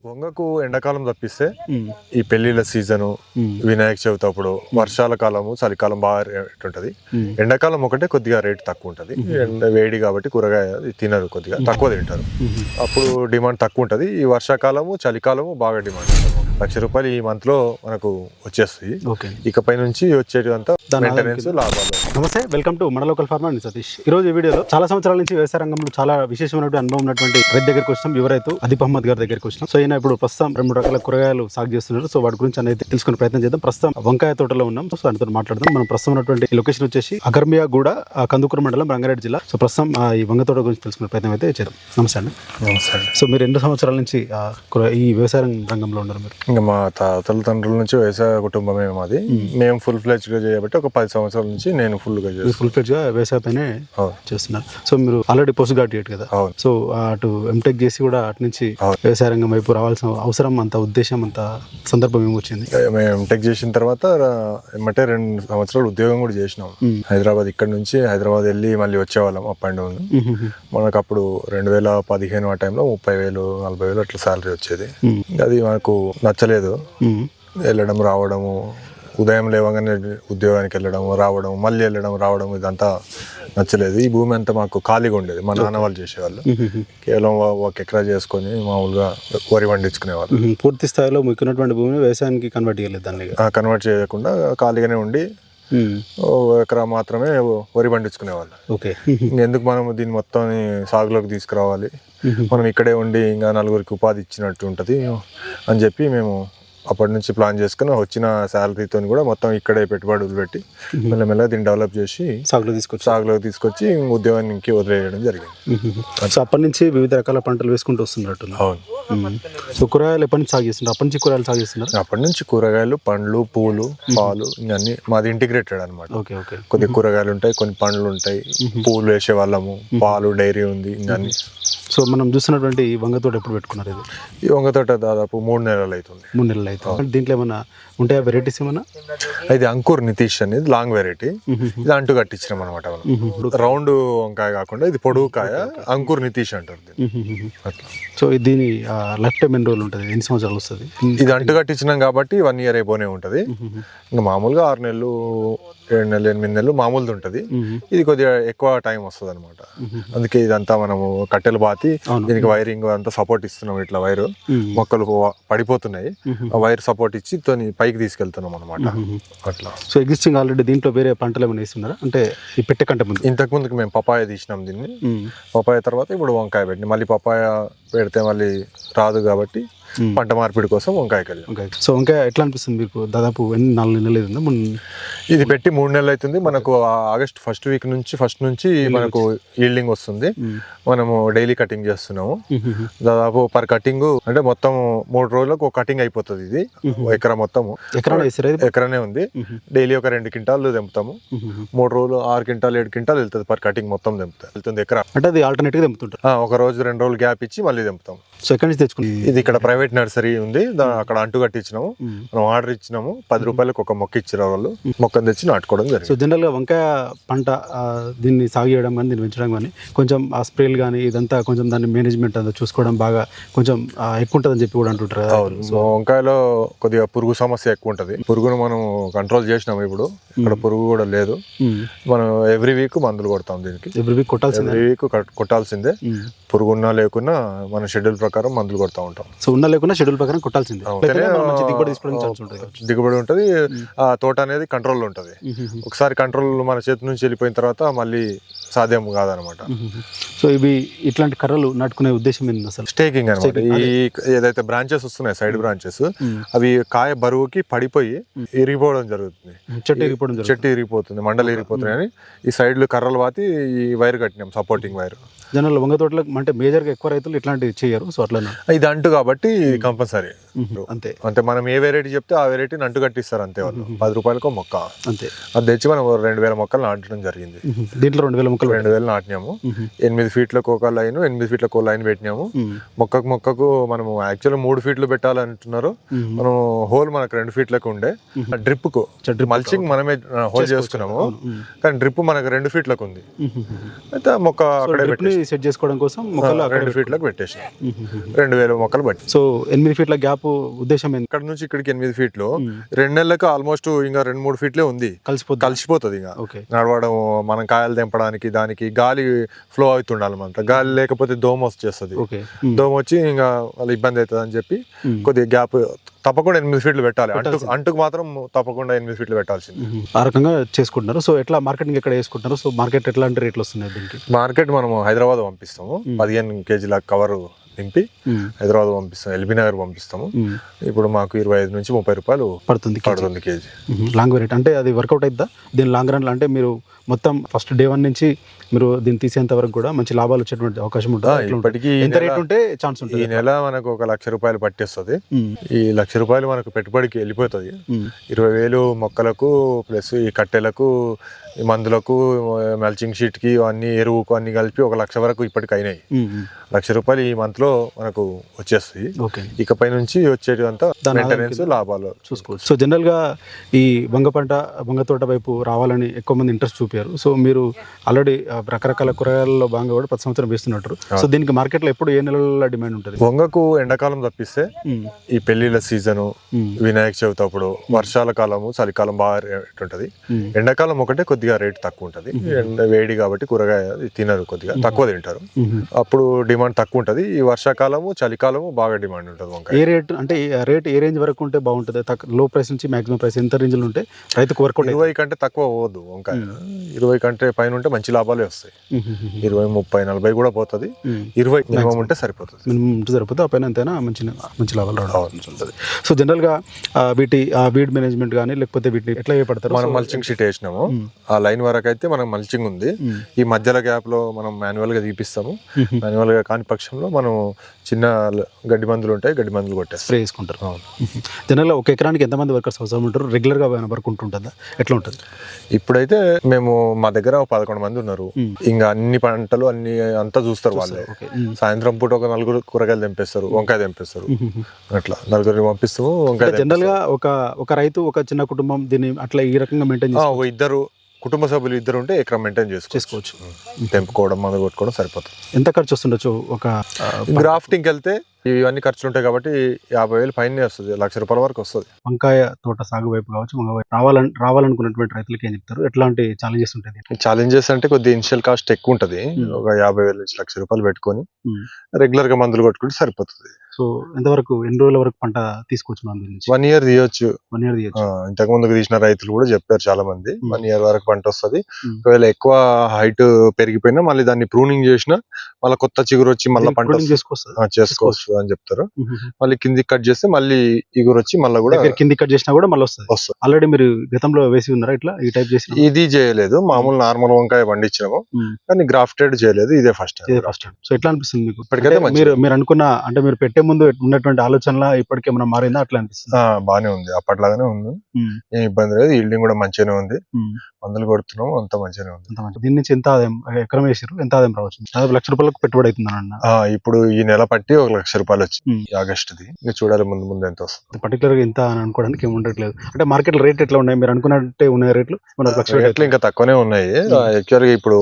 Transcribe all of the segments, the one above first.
వంగకు ఎండాకాలం తప్పిస్తే ఉమ్, ఈ పెళ్లిళ్ళ సీజను, ఉమ్, వినాయక చవితి అప్పుడు, వర్షాల కాలము, చలికాలం బాగా రేట్ ఉంటుంది. ఉమ్, ఎండాకాలం ఒకటే కొద్దిగా రేట్ తక్కువ ఉంటుంది. ఎండ వేడి కాబట్టి కూరగాయ అది తినరు, కొద్దిగా తక్కువ తింటారు. ఉమ్, అప్పుడు డిమాండ్ తక్కువ ఉంటుంది. ఈ వర్షాకాలము, చలికాలము బాగా డిమాండ్ ఉంటుంది. ₹1,00,000 ఈ మంత్ లో మనకు వచ్చేస్తుంది. ఓకే. ఇకపై నుంచి వచ్చేటిదంతా దాని మెయింటెనెన్స్, లాభాలు. నమస్తే, వెల్కమ్ టు మన లోకల్ ఫార్మర్ నేను సతీష్. ఈ రోజు ఈ వీడియోలో చాలా సంవత్సరాల నుంచి వ్యవసాయ రంగంలో చాలా విశేషమైనటువంటి అనుభవం ఉన్నటువంటి రైతు దగ్గరికి వచ్చినాం. యువ రైతు అదీప్ అహ్మద్ గారి దగ్గరికి వచ్చినాం. సో ఈయన ఇప్పుడు ప్రస్తుతం 2-3 రకాల కూరగాయలు సాగు చేస్తున్నారు. సో వాటి గురించి అనేది తెలుసుకునే ప్రయత్నం చేద్దాం. ప్రస్తుతం వంకాయ తోటలో ఉన్నాం. సో ఆయనతో మాట్లాడదాం. మనం ప్రస్తుతం ఉన్నటువంటి లొకేషన్ వచ్చేసి అగర్మియాగూడ, కందుకూరు మండలం, రంగారెడ్డి జిల్లా. సో ప్రస్తుతం ఈ వంగ తోట గురించి తెలుసుకునే ప్రయత్నం అయితే చేద్దాం. నమస్తే అండి. నమస్తే అండి. సో మీరు 2 సంవత్సరాల నుంచి ఈ వ్యవసాయ రంగంలో ఉన్నారు మీరు? ఇంకా మా తల్లిదండ్రుల నుంచి వ్యవసాయ కుటుంబమే మాది. మేము ఫుల్ ఫ్లెడ్జ్ గా చేయబట్టి ఒక 10 సంవత్సరాల నుంచి నేను ఫుల్ గా చేస్తాను. ఫుల్ ఫ్లెడ్జ్ గా వ్యవసాయపైనే అవును. చేస్తున్నారు. సో మీరు ఆల్రెడీ పోస్ట్ గ్రాడ్యుయేట్ కదా. అవును. సో అటు ఎంటెక్ చేసి కూడా అటు నుంచి వ్యవసాయ రంగం వైపు రావాల్సిన అవసరం, అంత ఉద్దేశం, అంత సందర్భం ఏమొచ్చింది? మేము టెక్ చేసిన తర్వాత ఏమంటే 2 సంవత్సరాలు ఉద్యోగం కూడా చేసినాం. హైదరాబాద్, ఇక్కడ నుంచి హైదరాబాద్ వెళ్ళి మళ్ళీ వచ్చేవాళ్ళం అప్ అండ్ డౌన్. మనకు అప్పుడు 2015 ఆ టైంలో 30,000 40,000 అట్లా శాలరీ వచ్చేది. అది మనకు నచ్చలేదు. వెళ్ళడం రావడము, ఉదయం లేవగానే ఉద్యోగానికి వెళ్ళడం రావడం, మళ్ళీ వెళ్ళడం రావడం, ఇదంతా నచ్చలేదు. ఈ భూమి అంతా మాకు ఖాళీగా ఉండేది. మా నాన్న వాళ్ళు చేసేవాళ్ళు. కేవలం 1 ఎకరా చేసుకొని మామూలుగా వరి పండించుకునేవాళ్ళు. పూర్తి స్థాయిలో మీకున్నటువంటి భూమిని వ్యవసాయానికి కన్వర్ట్ చేయలేదు దాన్ని? కన్వర్ట్ చేయకుండా ఖాళీగానే ఉండి 1 ఎకరా మాత్రమే వరి పండించుకునేవాళ్ళు. ఓకే. ఎందుకు మనం దీన్ని మొత్తం సాగులోకి తీసుకురావాలి, మనం ఇక్కడే ఉండి ఇంకా నలుగురికి ఉపాధి ఇచ్చినట్టు ఉంటుంది అని చెప్పి మేము అప్పటి నుంచి ప్లాన్ చేసుకుని వచ్చిన శాలరీతో కూడా మొత్తం ఇక్కడే పెట్టుబడులు పెట్టి మెల్లమెల్లగా దీన్ని డెవలప్ చేసి సాగులోకి తీసుకొచ్చి ఉద్యోగానికి వదిలేయడం జరిగింది. సో అప్పటి నుంచి వివిధ రకాల పంటలు వేసుకుంటూ వస్తున్నట్టు? అవును. సో కూరగాయలు ఎప్పటి నుంచి సాగు చేస్తున్నారు? అప్పటి నుంచి కూరగాయలు సాగు చేస్తున్నారు? అప్పటి నుంచి కూరగాయలు, పండ్లు, పూలు, పాలు, ఇవన్నీ మాది ఇంటిగ్రేటెడ్ అనమాట. ఓకే. ఓకే. కొద్ది కూరగాయలు ఉంటాయి, కొన్ని పండ్లు ఉంటాయి, పూలు వేసే వాళ్ళము, పాలు, డైరీ ఉంది, ఇవన్నీ. సో మనం చూస్తున్నటువంటి ఈ వంగ తోట ఎప్పుడు పెట్టుకున్నారు? ఇది ఈ వంగ తోట దాదాపు 3 నెలలు అవుతుంది. 3 నెలలు అయితే. దీంట్లో ఏమన్నా ఉంటాయా వెరైటీస్ ఏమన్నా? ఇది అంకుర్ నితీష్ అనేది లాంగ్ వెరైటీ. ఇది అంటు కట్టించినాం అనమాట. రౌండ్ వంకాయ కాకుండా ఇది పొడుగు కాయ, అంకుర్ నితీష్ అంటారు అట్లా. సో దీని లైఫ్ టైం ఎన్ని రోజులు ఉంటుంది? ఎన్ని సంవత్సరాలు వస్తుంది? ఇది అంటు కట్టించినాం కాబట్టి 1 ఇయర్ అయిపోనే ఉంటుంది. ఇంకా మామూలుగా 6 నెలలు, 7 నెలలు, 8 నెలలు మామూలుది ఉంటుంది. ఇది కొద్దిగా ఎక్కువ టైం వస్తుంది అనమాట. అందుకే ఇదంతా మనము కట్టెలు బాతి దీనికి వైరింగ్ అంతా సపోర్ట్ ఇస్తున్నాం. ఇట్లా వైరు మొక్కలు పడిపోతున్నాయి, ఆ వైర్ సపోర్ట్ ఇచ్చి పైకి తీసుకెళ్తున్నాం అనమాట అట్లా. సో ఎగ్జిస్టింగ్ ఆల్రెడీ దీంట్లో వేరే పంటలు ఏమైనా వేస్తున్నారా? అంటే ఈ పెట్టే కంటే ముందు? ఇంతకు ముందుకు మేము పపాయ తీసినాం దీన్ని. పపాయ తర్వాత ఇప్పుడు వంకాయ పెట్టిన, మళ్ళీ పపాయ పెడితే మళ్ళీ రాదు కాబట్టి పంట మార్పిడి కోసం వంకాయకి వెళ్ళాం. సో వంకాయ ఎట్లా అనిపిస్తుంది మీకు? దాదాపు 4 నెలలు అవుతుందా? ఇది పెట్టి 3 నెలలు అవుతుంది. మనకు ఆగస్ట్ ఫస్ట్ నుంచి మనకు ఈల్డింగ్ వస్తుంది. మనము డైలీ కటింగ్ చేస్తున్నాము. దాదాపు పర్ కటింగ్ అంటే మొత్తం 3 రోజులకు ఒక కటింగ్ అయిపోతుంది. ఇది ఎకరా మొత్తము ఎకరానే ఉంది. డైలీ ఒక 2 క్వింటాలు తెంపుతాము. 3 రోజులు 6 క్వింటాలు 7 క్వింటాలు వెళ్తుంది పర్ కటింగ్. మొత్తం వెళ్తుంది ఎకరా. అంటే అది ఆల్టర్నేట్ గా తెంపుతుంటారు. ఒక రోజు 2 రోజులు గ్యాప్ ఇచ్చి మళ్ళీ తెంపుతాం. సో ఎక్కడి నుంచి తెచ్చుకుంటాం? ఇది ఇక్కడ ప్రైవేట్ నర్సరీ ఉంది, అక్కడ అంటు కట్టించినాము. మనం ఆర్డర్ ఇచ్చినాము. ₹10 ఒక మొక్క ఇచ్చారు వాళ్ళు. మొక్కను తెచ్చి నాటుకోవడం జరిగింది. సో జనరల్ గా వంకాయ పంట దీన్ని సాగు చేయడం కానీ, దీన్ని పెంచడం కానీ, కొంచెం ఆ స్ప్రేలు కానీ ఇదంతా కొంచెం దాన్ని మేనేజ్మెంట్ అంతా చూసుకోవడం బాగా కొంచెం ఎక్కువ ఉంటుందని చెప్పి కూడా అంటుంటారు. సో వంకాయలో కొద్దిగా పురుగు సమస్య ఎక్కువ ఉంటుంది. పురుగును మనం కంట్రోల్ చేసినాము. ఇప్పుడు ఇక్కడ పురుగు కూడా లేదు. మనం ఎవ్రీ వీక్ మందులు కొడతాం దీనికి. ఎవ్రీ వీక్ కొట్టాల్సిందే. పురుగు ఉన్నా లేకున్నా మన షెడ్యూల్ ప్రకారం మందులు కొడతా ఉంటాం. సో ఉన్నా లేకున్నా షెడ్యూల్ ప్రకారం కొట్టాల్సిందే. దిగుబడి ఉంటుంది. ఆ తోట అనేది కంట్రోల్ ఉంటుంది. ఒకసారి కంట్రోల్ మన చేతి నుంచి వెళ్ళిపోయిన తర్వాత మళ్ళీ సాధ్యం కాదనమాట. సో ఇవి ఇట్లాంటి కర్రలు నాటుకునే ఉద్దేశం ఏంటి అసలు? స్టేకింగ్ అనమాట. ఈ ఏదైతే బ్రాంచెస్ వస్తున్నాయి, సైడ్ బ్రాంచెస్, అవి కాయ బరువుకి పడిపోయి ఇరిగిపోవడం జరుగుతుంది. చెట్టు ఇరిగిపోతుంది, మండలు ఇరిగిపోతున్నాయి అని ఈ సైడ్లు కర్రలు పాతి ఈ వైర్ కట్టినాం, సపోర్టింగ్ వైర్. జనరల్ వంగ తోటలకు అంటే మేజర్గా ఎక్కువ రైతులు ఇట్లాంటివి చేయరు. సో అట్లా ఇది అంటు కాబట్టి కంపల్సరీ అంతే. అంటే మనం ఏ వెరైటీ చెప్తే ఆ వెరైటీని అంటు కట్టిస్తారు అంతే. వాళ్ళు ₹10 మొక్క అంతే. అది తెచ్చి మనం 2,000 మొక్కలు నాటడం జరిగింది. దీంట్లో 2,000 మొక్కలు 2,000 నాటినాము. 8 ఫీట్లకు ఒక లైన్, 8 ఫీట్లకు ఒక లైన్ పెట్టినాము. మొక్కకు మనము యాక్చువల్గా 3 ఫీట్లు పెట్టాలంటున్నారు. మనం హోల్ మనకు 2 ఫీట్లకు ఉండే. డ్రిప్ కు మల్చింగ్ మనమే హోల్ చేసుకున్నాము, కానీ డ్రిప్ మనకు 2 ఫీట్లకు ఉంది. అయితే మొక్క అక్కడే పెట్టేసి సెట్ చేసుకోవడం కోసం మొక్కలు 2 ఫీట్లకు పెట్టేసినాం. 2000 మొక్కలు బట్టి. సో 8 ఫీట్ల గ్యాప్ ఉద్దేశం ఏంది? ఇక్కడ నుంచి ఇక్కడికి 8 ఫీట్లు 2 నెలలకు ఆల్మోస్ట్ ఇంకా 2-3 ఫీట్లే ఉంది, కలిసిపోతుంది. ఇంకా నడవడం, మనం కాయలు తెంపడానికి దానికి గాలి ఫ్లో అవుతుండాలి. మనతో గాలి లేకపోతే దోమ వచ్చేస్తుంది. దోమ వచ్చి ఇంకా వాళ్ళ ఇబ్బంది అవుతుంది అని చెప్పి కొద్దిగా గ్యాప్ తప్పకుండా 8 ఫీట్లు పెట్టాలి. అంటుకు మాత్రం తప్పకుండా 8 ఫీట్లు పెట్టాల్సింది. ఆ రకంగా చేసుకుంటున్నారు. సో ఎట్లా మార్కెటింగ్ ఎక్కడ చేసుకుంటున్నారు? సో మార్కెట్ ఎట్లాంటి రేట్లు వస్తున్నాయి దీనికి? మార్కెట్ మనం హైదరాబాద్ పంపిస్తాము. 15 కేజీల కవర్ నింపి హైదరాబాద్ పంపిస్తాం, ఎల్బీ నగర్ పంపిస్తాము. ఇప్పుడు మాకు 25 నుంచి 30 రూపాయలు పడుతుంది కేజీ. లాంగ్ వెరైటీ అంటే అది వర్కౌట్ అవుతుందా దీని లాంగ్ రన్? అంటే మీరు మొత్తం ఫస్ట్ డే 1 నుంచి మీరు దీన్ని తీసేంత వరకు కూడా మంచి లాభాలు వచ్చేటువంటి అవకాశం ఉంటుంది. ఇప్పటికీ ఎంత రేట్ ఉంటే ఛాన్స్ ఉంటుంది? ఈ నెల మనకు 1 లక్ష రూపాయలు పట్టేస్తుంది. ఈ 1 లక్ష రూపాయలు మనకు పెట్టుబడికి వెళ్ళిపోతుంది. 20,000 మొక్కలకు ప్లస్ ఈ కట్టెలకు, ఈ మందులకు, మల్చింగ్ షీట్ కి, అన్ని ఎరువుకు అన్ని కలిపి 1 లక్ష వరకు ఇప్పటికి అయినాయి. 1 లక్ష రూపాయలు ఈ మంత్ లో మనకు వచ్చేస్తాయి. ఇకపై నుంచి వచ్చేటంతా మెయింటెనెన్స్, లాభాలు చూసుకోవచ్చు. సో జనరల్ గా ఈ వంగ తోట వైపు రావాలని ఎక్కువ మంది ఇంట్రెస్ట్ చూపారు. సో మీరు ఆల్రెడీ రకరకాల కూరగాయలలో భాగంగా కూడా ప్రతి సంవత్సరం వేస్తున్నట్టు. సో దీనికి మార్కెట్ లో ఎప్పుడు ఏ నెలల డిమాండ్ ఉంటుంది? వంగకు ఎండాకాలం తప్పిస్తే ఈ పెళ్లిళ్ళ సీజను, వినాయక చవితి అప్పుడు, వర్షాల కాలము, చలికాలం బాగా రేట్ ఉంటది. ఎండాకాలం ఒకటే కొద్దిగా రేట్ తక్కువ ఉంటది. వేడి కాబట్టి కూరగాయ తినరు, కొద్దిగా తక్కువ తింటారు. అప్పుడు డిమాండ్ తక్కువ ఉంటది. ఈ వర్షాకాలము, చలికాలము బాగా డిమాండ్ ఉంటుంది వంకాయ. ఏ రేట్ అంటే రేట్ ఏ రేంజ్ వరకు ఉంటే బాగుంటుంది? లో ప్రైస్ నుంచి మాక్సిమం ప్రైస్ ఎంత రేంజ్ లో ఉంటే రైతుకు వర్కౌట్? 20 కంటే తక్కువ పోవద్దు వంకాయ. 20 కంటే పైన ఉంటే మంచి లాభాలే వస్తాయి. 20, 30, 40 కూడా పోతుంది. 20 మినిమం ఉంటే సరిపోతుంది. మినిమం ఉంటే సరిపోతుంది. ఆ పైన ఎంతైనా మంచి లాభాలు రావడం ఉంటుంది. సో జనరల్ గా వీటి వీడ్ మేనేజ్మెంట్ కానీ లేకపోతే వీటిని ఎట్లా చేపడతారు? మనం మల్చింగ్ షీట్ వేసినాము. ఆ లైన్ వరకు అయితే మనం మల్చింగ్ ఉంది. ఈ మధ్యలో గ్యాప్ లో మనం మాన్యువల్ గా తీపిస్తాము. మాన్యువల్ గా కాని పక్షంలో మనం చిన్న గడ్డి మందులు ఉంటాయి, గడ్డి మందులు కొట్టే స్ప్రే చేసుకుంటారు. జనరల్ గా 1 ఎకరానికి ఎంతమంది వర్కర్స్ అవసరం ఉంటారు? రెగ్యులర్ గా వర్క్ ఉంటుంటుందా? ఎట్లా ఉంటుంది? ఇప్పుడైతే మేము మా దగ్గర 11 మంది ఉన్నారు. ఇంకా అన్ని పంటలు అన్ని అంతా చూస్తారు వాళ్ళే. సాయంత్రం పూట ఒక 4 కూరగాయలు తెంపేస్తారు, వంకాయ తెంపేస్తారు. అట్లా 4 పంపిస్తాము. వంకాయ జనరల్ గా ఒక రైతు, ఒక చిన్న కుటుంబం దీన్ని అట్లా ఈ రకంగా మెయింటైన్ చేస్తారు. ఇద్దరు కుటుంబ సభ్యులు 2 ఉంటే ఎకరం మెయింటైన్ చేసుకోవచ్చు. తెంపుకోవడం, మందు కొట్టుకోవడం సరిపోతుంది. ఎంత ఖర్చు వస్తుండొచ్చు? ఒక గ్రాఫ్టింగ్కి వెళ్తే ఇవన్నీ ఖర్చులు ఉంటాయి కాబట్టి 50,000 పైన వస్తుంది, 1 లక్ష రూపాయల వరకు వస్తుంది. వంకాయ తోట సాగు వైపు కావచ్చు, రావాలనుకున్నటువంటి రైతులకి ఏం చెప్తారు? ఎట్లాంటి ఛాలెంజెస్ ఉంటాయి? ఛాలెంజెస్ అంటే కొద్దిగా ఇనిషియల్ కాస్ట్ ఎక్కువ ఉంటుంది. ఒక 50,000 నుంచి 1 లక్ష రూపాయలు పెట్టుకొని రెగ్యులర్ గా మందులు కొట్టుకుంటే సరిపోతుంది. సో ఎంతవరకు, ఎన్ని రోజుల వరకు పంట తీసుకోవచ్చు? 1 ఇయర్ తీయొచ్చు. ఇంతకు ముందుకు తీసిన రైతులు కూడా చెప్పారు చాలా మంది. 1 ఇయర్ వరకు పంట వస్తుంది. ఒకవేళ ఎక్కువ హైట్ పెరిగిపోయినా మళ్ళీ దాన్ని ప్రూనింగ్ చేసినా మళ్ళీ కొత్త చిగురు వచ్చి మళ్ళీ పంట చేసుకోవచ్చు అని చెప్తారు. మళ్ళీ కిందికి కట్ చేస్తే మళ్ళీ ఇగురు వచ్చి మళ్ళీ కూడా కిందికి కట్ చేసినా కూడా మళ్ళీ వస్తుంది. ఆల్రెడీ మీరు గతంలో వేసి ఉన్నారా ఇట్లా ఈ టైప్ చేసి? ఇది చేయలేదు, మామూలు నార్మల్ వంకాయ పండించినాము కానీ గ్రాఫ్టెడ్ చేయలేదు. ఇదే ఫస్ట్ టైం. సో ఎట్లా అనిపిస్తుంది మీకు? ఇప్పటికైతే మీరు అనుకున్న, అంటే మీరు పెట్టే ముందు ఉన్నటువంటి ఆలోచనలా ఇప్పటికేమైనా మారిందా? అట్లా అనిపిస్తుంది? బానే ఉంది, అప్పట్లాగానే ఉంది. ఏం ఇబ్బంది లేదు. ఈల్డింగ్ కూడా మంచిగానే ఉంది. మందులు కొడుతున్నాం, అంత మంచిగానే ఉంది. దీని నుంచి ఎంత ఆదాయం, ఎకరం వేసారు, ఎంత ఆదాయం రావచ్చు? 1 లక్ష రూపాయలకు పెట్టుబడి అవుతుంది అన్న. ఇప్పుడు ఈ నెల పట్టి 1 లక్ష రూపాయలు వచ్చి ఆగస్టుది. ఇంకా చూడాలి ముందు ఎంత వస్తుంది. పర్టికులర్ గా ఎంత అని అనుకోవడానికి ఏమి ఉండట్లేదు. అంటే మార్కెట్ రేట్ ఎట్లా ఉన్నాయి? మీరు అనుకున్నట్టే ఉన్నాయి రేట్లు? ఇంకా తక్కువనే ఉన్నాయి. యాక్చువల్ గా ఇప్పుడు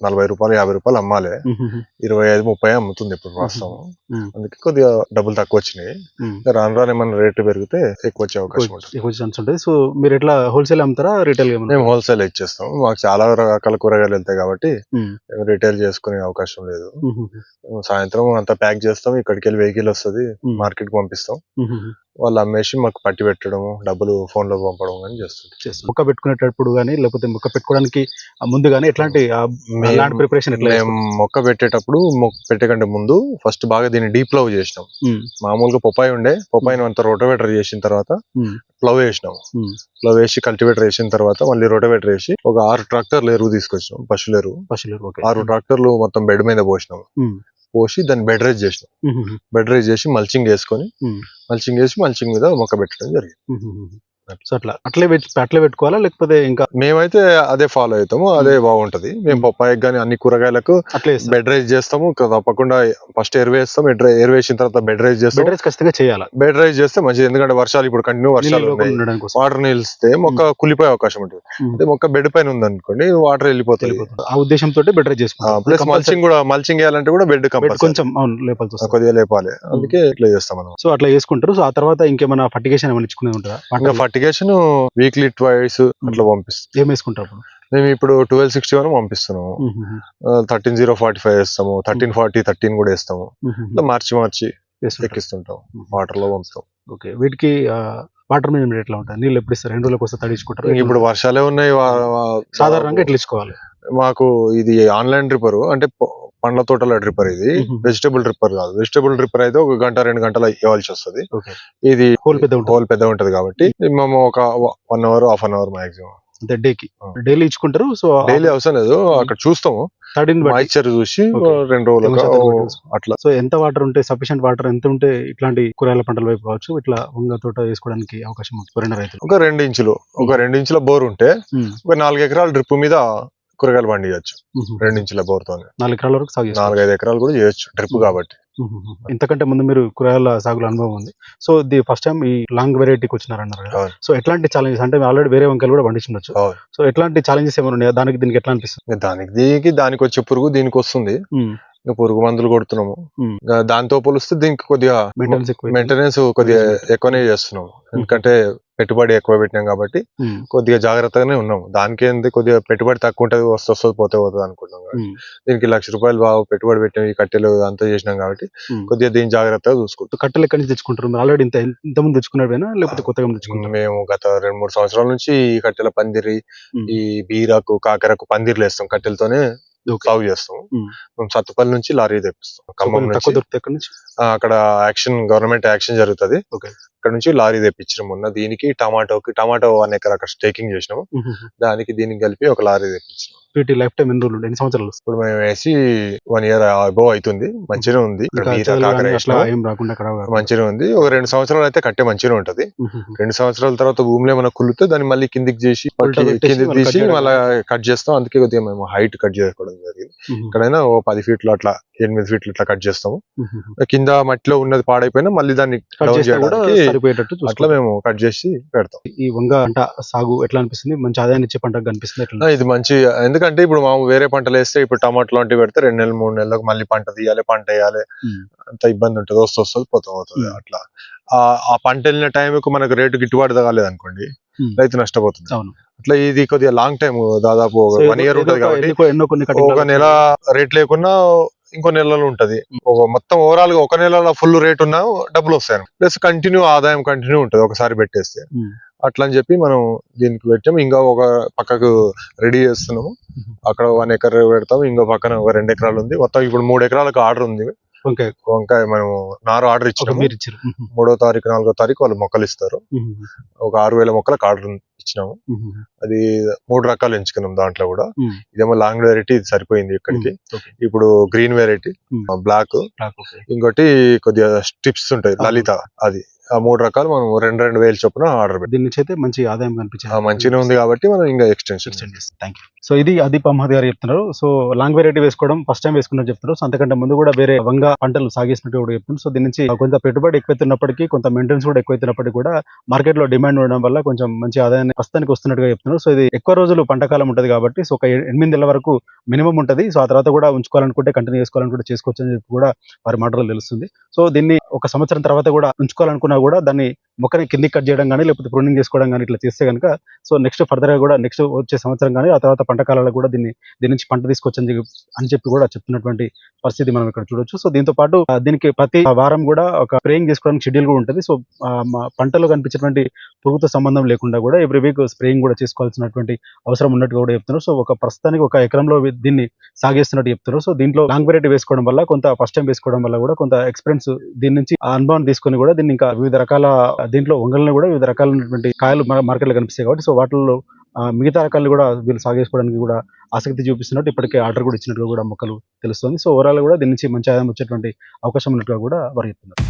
40 రూపాయలు, 50 రూపాయలు అమ్మాలి. 25, 30 అమ్ముతుంది ఇప్పుడు ప్రస్తుతం. అందుకే కొద్దిగా డబ్బులు తక్కువ వచ్చినాయి. రాను రాను ఏమన్నా రేట్లు పెరిగితే ఎక్కువ వచ్చే అవకాశం ఉంటుంది. సో మీరు ఎట్లా హోల్సేల్ అమ్ముతారా, రిటైల్? మేము హోల్సేల్ ఇచ్చేస్తాం. మాకు చాలా రకాల కూరగాయలు వెళ్తాయి కాబట్టి రిటైల్ చేసుకునే అవకాశం లేదు. సాయంత్రం అంతా ప్యాక్ చేస్తాం. ఇక్కడికి వెళ్ళి వెహికల్ వస్తుంది, మార్కెట్ కి పంపిస్తాం. వాళ్ళు అమ్మేసి మాకు పట్టి పెట్టడం, డబ్బులు ఫోన్ లో పంపడం కానీ చేస్తుంది. మొక్క పెట్టుకునేటప్పుడు కానీ లేకపోతే మొక్క పెట్టుకోవడానికి ముందు కానీ ఎట్లాంటి ప్రిపరేషన్? మొక్క పెట్టేటప్పుడు, పెట్టే కంటే ముందు ఫస్ట్ బాగా దీన్ని డీప్ ప్లవ్ చేసినాం. మామూలుగా పొపాయి ఉండే, పొపాయిని అంతా రోటోవేటర్ చేసిన తర్వాత ప్లవ్ వేసినాం. ప్లవ్ వేసి కల్టివేటర్ వేసిన తర్వాత మళ్ళీ రోటోవేటర్ వేసి ఒక 6 ట్రాక్టర్లు ఎరువు తీసుకొచ్చినాం, పశువుల ఎరువు. 6 ట్రాక్టర్లు మొత్తం బెడ్ మీద పోసినాం. పోసి దాన్ని బెడ్ రైజ్ చేసినాం. బెడ్ రైజ్ చేసి మల్చింగ్ వేసుకొని, మల్చింగ్ వేసి మల్చింగ్ మీద మొక్క పెట్టడం జరిగింది. సో అట్లే పెట్టుకోవాలా లేకపోతే ఇంకా మేమైతే అదే ఫాలో అవుతాము, అదే బాగుంటది. మేము పప్పాయకి కానీ అన్ని కూరగాయలకు అట్లే బెడ్ రైజ్ చేస్తాము. తప్పకుండా ఫస్ట్ ఎరువేస్తాం, ఎరువేసిన తర్వాత బెడ్ రైజ్ చేస్తాం. బెడ్ రైస్ ఖచ్చితంగా చేయాలి, బెడ్ రైజ్ చేస్తే మంచిది, ఎందుకంటే వర్షాలు ఇప్పుడు కంటిన్యూ వర్షాలు ఉన్నాయి. ఉండడానికి కోసం. వాటర్ నిలిస్తే మొక్క కులిపోయే అవకాశం ఉంటుంది. అదే మొక్క బెడ్ పైన ఉంది అనుకోండి, వాటర్ వెళ్ళిపోతుంది. ఆ ఉద్దేశంతో బెడ్ రైజ్ చేసుకుంటాం. ప్లస్ మల్చింగ్ వేయాలంటే కూడా బెడ్ కొంచెం లేపాల్సి వస్తుంది, కొద్దిగా లేపాలి. అందుకే ఇట్లా చేస్తాం మనం. సో అట్లా చేసుకుంటారు. సో ఆ తర్వాత ఇంకేమైనా ఫర్టిగేషన్ ఏమైనా ఇచ్చుకునేది ఉంటుందా? ఇంకా ఫర్టిగేషన్ వీక్లీ ట్వైస్ అట్లా పంపిస్తాం. ఏం వేసుకుంటారు అప్పుడు? మేము ఇప్పుడు 1261 పంపిస్తున్నాము, 13045 వేస్తాము, 1340 కూడా వేస్తాము. ఇట్లా మార్చి ఎక్కిస్తుంటాం, వాటర్ లో పంపుతాం. ఓకే, వీటికి వాటర్ మీద ఎట్లా ఉంటుంది? నీళ్ళు ఎప్పుడు ఇస్తారు? 2 రోజులకు వస్తే తడిచుకుంటారు? ఇప్పుడు వర్షాలే ఉన్నాయి, సాధారణంగా ఎట్లా ఇచ్చుకోవాలి? మాకు ఇది ఆన్లైన్ డ్రిప్పర్, అంటే పండ్ల తోటల డ్రిప్పర్. ఇది వెజిటబుల్ డ్రిప్పర్ కాదు. వెజిటబుల్ డ్రిప్పర్ అయితే 1 గంట 2 గంటలు ఇవ్వాల్సి వస్తుంది. ఇది హోల్ పెద్ద ఉంటది కాబట్టి మేము ఒక 1 hour half an hour maximum డేకి డైలీ ఇచ్చుకుంటారు. సో డైలీ అవసరం లేదు, అక్కడ చూస్తాము, మాయిశ్చర్ చూసి 2 రోజులు అట్లా. సో ఎంత వాటర్ ఉంటే సఫిషియెంట్ వాటర్ ఎంత ఉంటే ఇట్లాంటి కూరగాయల పంటల వైపు కావచ్చు, ఇట్లా వంగ తోట వేసుకోవడానికి అవకాశం ఉంటుంది రైతులు? ఒక 2 ఇంచుల బోర్ ఉంటే ఒక 4 ఎకరాల డ్రిప్ మీద కూరగాయలు పండియచ్చు. 2 ఇంచుల బోర్ తో 4 ఎకరాల వరకు సాగు 4-5 ఎకరాలు కూడా చేయొచ్చు డ్రిప్ కాబట్టి. ఇంతకంటే ముందు మీరు కూరగాయల సాగులో అనుభవం ఉంది. సో ది ఫస్ట్ టైం ఈ లాంగ్ వెరైటీకి వచ్చినారన్నారు కదా. సో ఎట్లాంటి ఛాలెంజెస్, అంటే ఆల్రెడీ వేరే వంకాయలు కూడా పండించవచ్చు, సో ఎట్లాంటి ఛాలెంజెస్ ఏమైనా ఉన్నాయా? దీనికి ఎట్లా అనిపిస్తుంది? దానికి వచ్చే పురుగు దీనికి వస్తుంది, పురుగు మందులు కొడుతున్నాము. దాంతో పోలిస్తే దీనికి కొద్దిగా మెయింటెనెన్స్ కొద్దిగా ఎక్కువనే చేస్తున్నాము, ఎందుకంటే పెట్టుబడి ఎక్కువ పెట్టినాం కాబట్టి కొద్దిగా జాగ్రత్తగానే ఉన్నాము. దానికి ఏంది, కొద్దిగా పెట్టుబడి తక్కువ ఉంటది, వస్తుంది పోతే అనుకుంటున్నాం. దీనికి ₹1,00,000 బాగా పెట్టుబడి పెట్టినాం, ఈ కట్టెలు అంతా చేసినాం కాబట్టి కొద్దిగా దీన్ని జాగ్రత్తగా చూసుకుంటాం. కట్టెలు ఎక్కడి నుంచి తెచ్చుకుంటారు? ఆల్రెడీ ఇంతకుముందు తెచ్చుకున్నాడైనా లేకపోతే కొత్తగా తెచ్చుకుంటాం? మేము గత 2-3 సంవత్సరాల నుంచి ఈ కట్టెల పందిరి, ఈ బీరాకు కాకరకు పందిర్లు వేస్తాం, కట్టెలతోనే సాగు చేస్తాం. మేము సత్తుపల్లి నుంచి లారీ తెప్పిస్తాం, ఖమ్మం నుంచి. అక్కడ గవర్నమెంట్ యాక్షన్ జరుగుతుంది, అక్కడ నుంచి లారీ తెప్పించాము. మొన్న దీనికి టమాటో 1 ఎకర్ అక్కడ స్టేకింగ్ చేసినాము, దీనికి కలిపి ఒక లారీ తెప్పించాము. వీటి లైఫ్ టైం ఎన్ని సంవత్సరాలు? ఇప్పుడు మేము వేసి 1 ఇయర్ అబోవ్ అవుతుంది, మంచిగా ఉంది. మంచిగా ఉంది. ఒక 2 సంవత్సరాలు అయితే కట్టే మంచిగా ఉంటది. 2 సంవత్సరాల తర్వాత భూమిలో మనకు కులితే దాన్ని మళ్ళీ కిందికి తీసి మళ్ళీ కట్ చేస్తాం. అందుకే కొద్దిగా మేము హైట్ కట్ చేసుకోవడం జరిగింది. ఇక్కడైనా 10 ఫీట్లు అట్లా 8 ఫీట్లు ఇట్లా కట్ చేస్తాము. కింద మట్టిలో ఉన్నది పాడైపోయినా మళ్ళీ దాన్ని అట్లా మేము కట్ చేసి పెడతాం. ఈ వంగ పంట సాగు ఎట్లా అనిపిస్తుంది? మంచి ఆదాయాన్ని ఇచ్చే పంట కనిపిస్తుంది? ఇది మంచి, ఎందుకంటే ఇప్పుడు వేరే పంటలు వేస్తే ఇప్పుడు టమాటో లాంటివి పెడితే 2 నెలలు 3 నెలలకు మళ్ళీ పంట తీయాలి, పంట వేయాలి, అంత ఇబ్బంది ఉంటుంది, వస్తుంది పోతుంది. అట్లా ఆ పంట వెళ్ళిన టైంకు మనకు రేటు గిట్టుబాటు కాలేదు అనుకోండి, రైతు నష్టపోతుంది. అట్లా ఇది కొద్దిగా లాంగ్ టైం, దాదాపు 1 ఇయర్ ఉంటది కాబట్టి ఒక నెల రేట్ లేకున్నా ఇంకో నెలలో ఉంటది. మొత్తం ఓవరాల్ గా 1 నెలలో ఫుల్ రేట్ ఉన్నా డబ్బులు వస్తాయి, ప్లస్ ఆదాయం కంటిన్యూ ఉంటది ఒకసారి పెట్టేస్తే. అట్లా అని చెప్పి మనం దీనికి పెట్టాము. ఇంకా ఒక పక్కకు రెడీ చేస్తున్నాము, అక్కడ 1 ఎకర్ పెడతాము, ఇంకో పక్కన ఒక 2 ఎకరాలు ఉంది. మొత్తం ఇప్పుడు 3 ఎకరాలకు ఆర్డర్ ఉంది. వంకాయ మనం నారు ఆర్డర్ ఇచ్చినాము. 3వ తారీఖు 4వ తారీఖు వాళ్ళు మొక్కలు ఇస్తారు. ఒక 6,000 మొక్కలకు ఆర్డర్ ఇచ్చినాము. అది 3 రకాలు ఎంచుకున్నాం. దాంట్లో కూడా ఇదేమో లాంగ్ వెరైటీ, ఇది సరిపోయింది ఇక్కడికి. ఇప్పుడు గ్రీన్ వెరైటీ, బ్లాక్, ఇంకోటి కొద్దిగా స్టిప్స్ ఉంటాయి లలిత, అది. ఆ 3 రకాలు మనం 2,000 చొప్పున ఆర్డర్ పెట్టి దీని నుంచి అయితే మంచి ఆదాయం కనిపించింది, మంచిగా ఉంది కాబట్టి మనం ఇంకా ఎక్స్టెన్షన్ చేస్తాం. Thank you. సో ఇది అదీప్ అహ్మద్ గారు చెప్తున్నారు. సో లాంగ్ వెరైటీ వేసుకోవడం ఫస్ట్ టైం వేసుకున్నారు చెప్తున్నారు. సో అంతకంటే ముందు కూడా వేరే వంగ పంటలు సాగేసినట్టు కూడా చెప్తున్నారు. సో దీని నుంచి కొంత పెట్టుబడి ఎక్కువైతున్నప్పటికీ, కొంత మెయింటెనెన్స్ కూడా ఎక్కువైతున్నప్పటికీ కూడా మార్కెట్ లో డిమాండ్ ఉండడం వల్ల కొంచెం మంచి ఆదాయాన్ని ప్రస్తుతానికి వస్తున్నట్టుగా చెప్తున్నారు. సో ఇది ఎక్కువ రోజులు పంట కాలం ఉంటది కాబట్టి, సో ఒక 8 నెలల వరకు మినిమం ఉంటది. సో ఆ తర్వాత కూడా ఉంచుకోవాలనుకుంటే, కంటిన్యూ చేసుకోవాలనుకుంటే చేసుకోవచ్చు అని చెప్పి కూడా వారి మాటలో తెలుస్తుంది. సో దీన్ని 1 సంవత్సరం తర్వాత కూడా ఉంచుకోవాలనుకున్నా కూడా దాన్ని మొక్కని కిందికి కట్ చేయడం కానీ, లేకపోతే ప్రూనింగ్ చేసుకోవడం కానీ ఇట్లా చేస్తే కనుక, సో నెక్స్ట్ ఫర్దర్ గా కూడా నెక్స్ట్ వచ్చే సంవత్సరం కానీ, ఆ తర్వాత పంట కాలంలో కూడా దీని నుంచి పంట తీసుకొచ్చని చెప్పి కూడా చెప్తున్నటువంటి పరిస్థితి మనం ఇక్కడ చూడొచ్చు. సో దీంతో పాటు దీనికి ప్రతి వారం కూడా ఒక స్ప్రేయింగ్ చేసుకోవడానికి షెడ్యూల్ కూడా ఉంటుంది. సో పంటలో కనిపించేటువంటి పురుగుతో సంబంధం లేకుండా కూడా ఎవ్రీ వీక్ స్ప్రేయింగ్ కూడా చేసుకోవాల్సినటువంటి అవసరం ఉన్నట్టు కూడా చెప్తున్నారు. సో ప్రస్తుతానికి 1 ఎకరంలో దీన్ని సాగేస్తున్నట్టు చెప్తున్నారు. సో దీంట్లో లాంగ్ వెరైటీ వేసుకోవడం వల్ల, కొంత ఫస్ట్ టైం వేసుకోవడం వల్ల కూడా కొంత ఎక్స్పీరియన్స్, దీని నుంచి ఆ అనుభవం తీసుకొని కూడా దీన్ని ఇంకా వివిధ రకాల, దీంట్లో వంగలను కూడా వివిధ రకాలైనటువంటి కాయలు మార్కెట్లో కనిపిస్తాయి కాబట్టి, సో వాటిల్లో మిగతా రకాలు కూడా వీళ్ళు సాగేసుకోవడానికి కూడా ఆసక్తి చూపిస్తున్నట్టు ఇప్పటికే ఆర్డర్ కూడా ఇచ్చినట్టుగా కూడా మొక్కలు తెలుస్తుంది. సో ఓవరాల్ కూడా దీని నుంచి మంచి ఆదాయం వచ్చేటువంటి అవకాశం ఉన్నట్టుగా కూడా వారు చెప్తున్నారు.